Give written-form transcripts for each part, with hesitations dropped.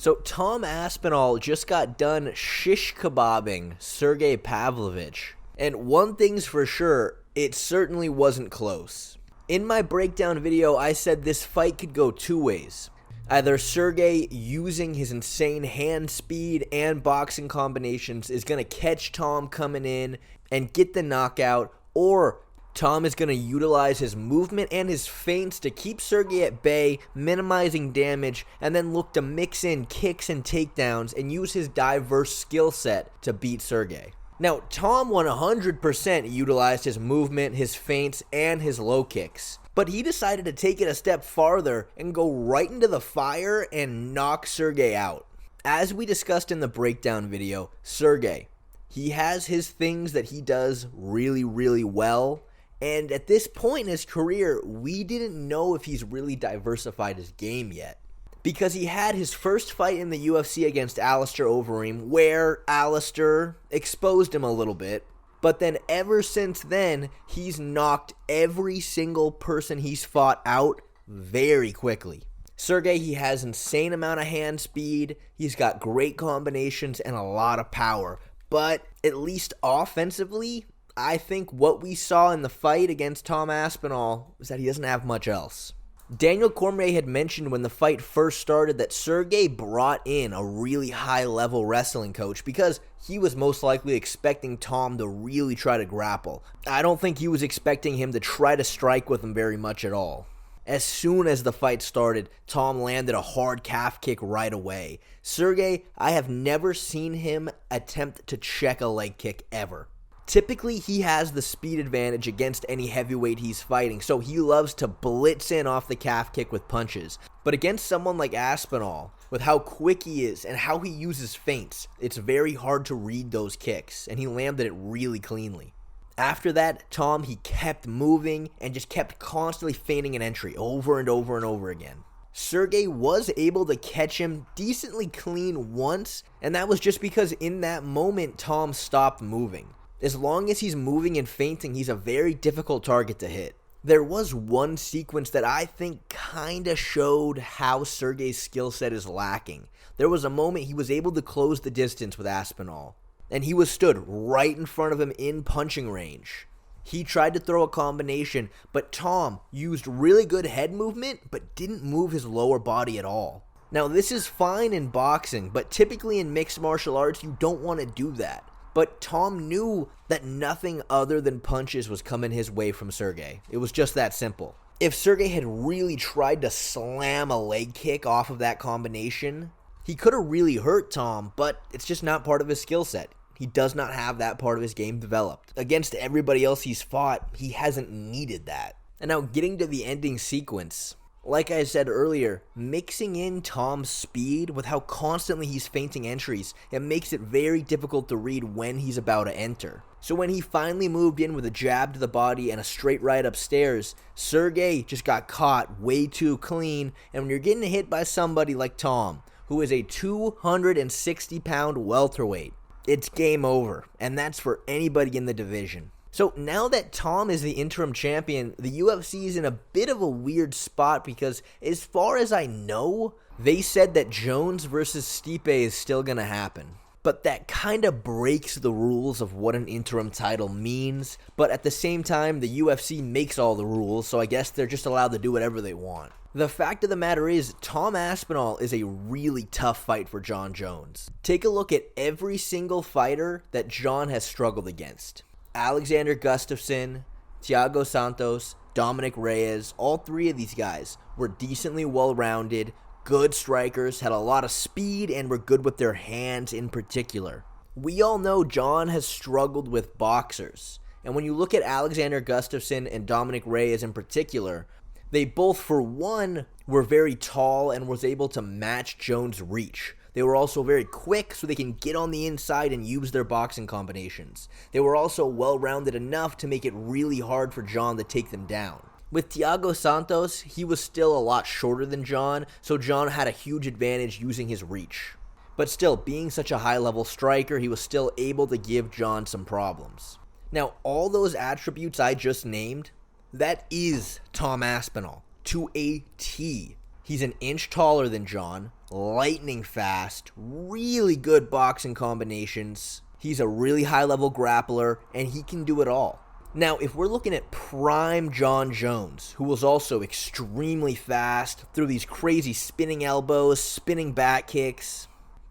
So Tom Aspinall just got done shish kebabbing Sergei Pavlovich. And one thing's for sure, it certainly wasn't close. In my breakdown video, I said this fight could go two ways. Either Sergey, using his insane hand speed and boxing combinations, is going to catch Tom coming in and get the knockout, or Tom is going to utilize his movement and his feints to keep Sergey at bay, minimizing damage, and then look to mix in kicks and takedowns and use his diverse skill set to beat Sergey. Now, Tom 100% utilized his movement, his feints, and his low kicks. But he decided to take it a step farther and go right into the fire and knock Sergey out. As we discussed in the breakdown video, Sergey, he has his things that he does really, really well. And at this point in his career, we didn't know if he's really diversified his game yet. Because he had his first fight in the UFC against Alistair Overeem, where Alistair exposed him a little bit. But then ever since then, he's knocked every single person he's fought out very quickly. Sergey, he has insane amount of hand speed, he's got great combinations and a lot of power. But at least offensively, I think what we saw in the fight against Tom Aspinall is that he doesn't have much else. Daniel Cormier had mentioned when the fight first started that Sergey brought in a really high-level wrestling coach because he was most likely expecting Tom to really try to grapple. I don't think he was expecting him to try to strike with him very much at all. As soon as the fight started, Tom landed a hard calf kick right away. Sergey, I have never seen him attempt to check a leg kick ever. Typically, he has the speed advantage against any heavyweight he's fighting, so he loves to blitz in off the calf kick with punches. But against someone like Aspinall, with how quick he is and how he uses feints, it's very hard to read those kicks, and he landed it really cleanly. After that, Tom, he kept moving and just kept constantly feinting an entry over and over and over again. Sergey was able to catch him decently clean once, and that was just because in that moment, Tom stopped moving. As long as he's moving and feinting, he's a very difficult target to hit. There was one sequence that I think kinda showed how Sergey's skill set is lacking. There was a moment he was able to close the distance with Aspinall, and he was stood right in front of him in punching range. He tried to throw a combination, but Tom used really good head movement, but didn't move his lower body at all. Now, this is fine in boxing, but typically in mixed martial arts, you don't want to do that. But Tom knew that nothing other than punches was coming his way from Sergey. It was just that simple. If Sergey had really tried to slam a leg kick off of that combination, he could have really hurt Tom, but it's just not part of his skill set. He does not have that part of his game developed. Against everybody else he's fought, he hasn't needed that. And now getting to the ending sequence, like I said earlier, mixing in Tom's speed with how constantly he's feinting entries, it makes it very difficult to read when he's about to enter. So when he finally moved in with a jab to the body and a straight right upstairs, Sergey just got caught way too clean, and when you're getting hit by somebody like Tom, who is a 260-pound welterweight, it's game over, and that's for anybody in the division. So now that Tom is the interim champion, the UFC is in a bit of a weird spot because as far as I know, they said that Jones versus Stipe is still going to happen. But that kind of breaks the rules of what an interim title means. But at the same time, the UFC makes all the rules, so I guess they're just allowed to do whatever they want. The fact of the matter is, Tom Aspinall is a really tough fight for Jon Jones. Take a look at every single fighter that Jon has struggled against. Alexander Gustafsson, Thiago Santos, Dominic Reyes, all three of these guys were decently well-rounded, good strikers, had a lot of speed, and were good with their hands in particular. We all know Jon has struggled with boxers, and when you look at Alexander Gustafsson and Dominic Reyes in particular, they both, for one, were very tall and was able to match Jones' reach. They were also very quick, so they can get on the inside and use their boxing combinations. They were also well-rounded enough to make it really hard for Jon to take them down. With Thiago Santos, he was still a lot shorter than Jon, so Jon had a huge advantage using his reach. But still, being such a high-level striker, he was still able to give Jon some problems. Now, all those attributes I just named, that is Tom Aspinall, to a T. He's an inch taller than Jon, lightning fast, really good boxing combinations. He's a really high-level grappler, and he can do it all. Now, if we're looking at prime Jon Jones, who was also extremely fast, threw these crazy spinning elbows, spinning back kicks,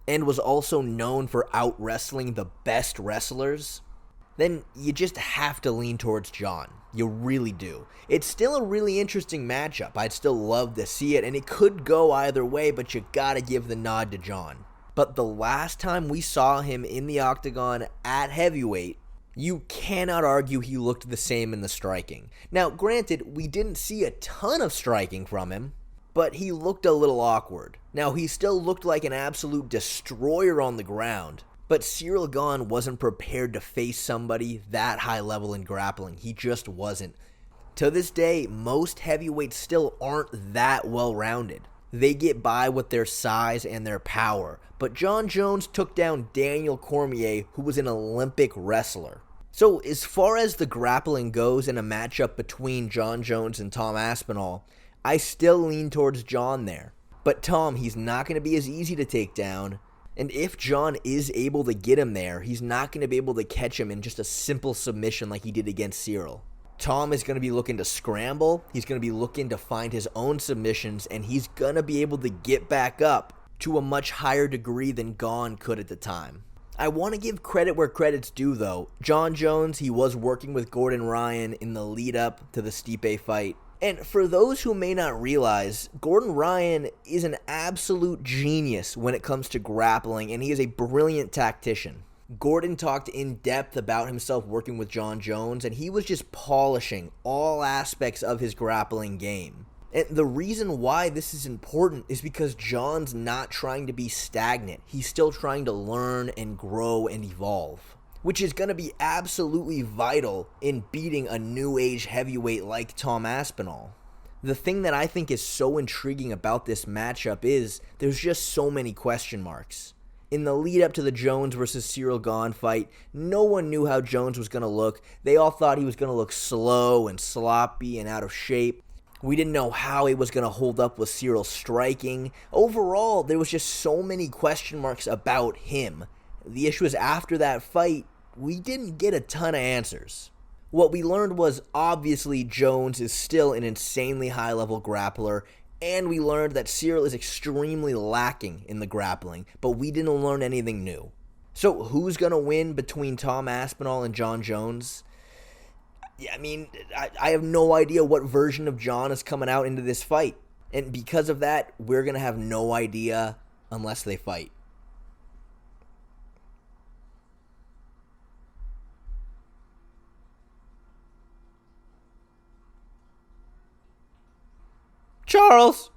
and was also known for out-wrestling the best wrestlers, then you just have to lean towards Jon. You really do. It's still a really interesting matchup. I'd still love to see it, and it could go either way, but you gotta give the nod to Jon. But the last time we saw him in the octagon at heavyweight, you cannot argue he looked the same in the striking. Now, granted, we didn't see a ton of striking from him, but he looked a little awkward. Now, he still looked like an absolute destroyer on the ground, but Ciryl Gane wasn't prepared to face somebody that high level in grappling. He just wasn't. To this day, most heavyweights still aren't that well-rounded. They get by with their size and their power, but Jon Jones took down Daniel Cormier, who was an Olympic wrestler. So as far as the grappling goes in a matchup between Jon Jones and Tom Aspinall, I still lean towards Jon there. But Tom, he's not going to be as easy to take down. And if Jon is able to get him there, he's not going to be able to catch him in just a simple submission like he did against Ciryl. Tom is going to be looking to scramble, he's going to be looking to find his own submissions, and he's going to be able to get back up to a much higher degree than Gane could at the time. I want to give credit where credit's due, though. Jon Jones, he was working with Gordon Ryan in the lead-up to the Stipe fight. And for those who may not realize, Gordon Ryan is an absolute genius when it comes to grappling, and he is a brilliant tactician. Gordon talked in depth about himself working with Jon Jones, and he was just polishing all aspects of his grappling game. And the reason why this is important is because Jon's not trying to be stagnant. He's still trying to learn and grow and evolve, which is going to be absolutely vital in beating a new age heavyweight like Tom Aspinall. The thing that I think is so intriguing about this matchup is there's just so many question marks. In the lead up to the Jones versus Ciryl Gane fight, no one knew how Jones was going to look. They all thought he was going to look slow and sloppy and out of shape. We didn't know how he was going to hold up with Ciryl striking. Overall, there was just so many question marks about him. The issue is after that fight, we didn't get a ton of answers. What we learned was obviously Jones is still an insanely high-level grappler, and we learned that Ciryl is extremely lacking in the grappling, but we didn't learn anything new. So who's going to win between Tom Aspinall and Jon Jones? Yeah, I mean, I have no idea what version of Jon is coming out into this fight. And because of that, we're going to have no idea unless they fight. Charles!